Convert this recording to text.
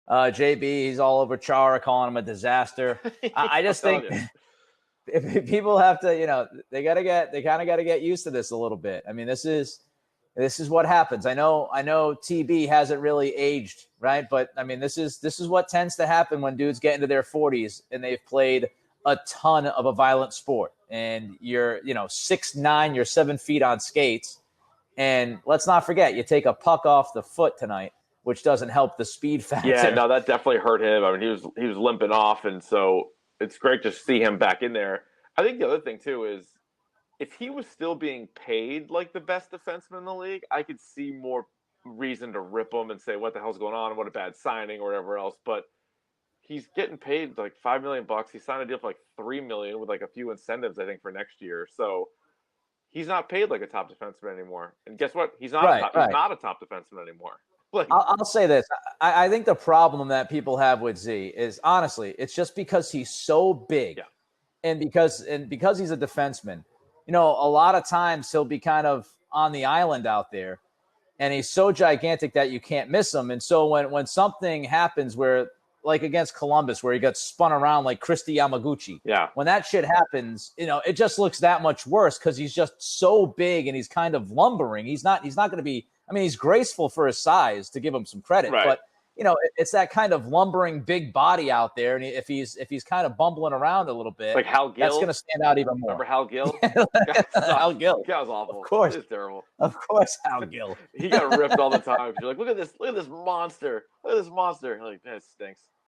JB, he's all over Chara, calling him a disaster. I just think if people have to, they kind of got to get used to this a little bit. I mean, this is what happens. I know TB hasn't really aged, right? But I mean, this is what tends to happen when dudes get into their 40s and they've played a ton of a violent sport. And you're, 6'9", you're 7 feet on skates. And let's not forget, you take a puck off the foot tonight, which doesn't help the speed factor. Yeah, no, that definitely hurt him. I mean, he was limping off, and so it's great to see him back in there. I think the other thing too is if he was still being paid like the best defenseman in the league, I could see more reason to rip him and say what the hell's going on, what a bad signing or whatever else. But he's getting paid like $5 million. He signed a deal for like $3 million with like a few incentives, I think, for next year. So he's not paid like a top defenseman anymore. And guess what? He's not he's not a top defenseman anymore. Like, I'll say this. I think the problem that people have with Z is, honestly, it's just because he's so big. Yeah. And because he's a defenseman, a lot of times he'll be kind of on the island out there, and he's so gigantic that you can't miss him. And so when something happens where, like against Columbus, where he got spun around like Christy Yamaguchi, when that shit happens, it just looks that much worse because he's just so big and he's kind of lumbering. He's not going to be. I mean, he's graceful for his size, to give him some credit, but it's that kind of lumbering big body out there, and if he's kind of bumbling around a little bit, like Hal Gill, that's going to stand out even more. Remember Hal Gill? Hal Gill. That was awful. Of course, it was terrible. Of course, Hal Gill. He got ripped all the time. You're like, look at this monster. Look at this monster. Like, that stinks.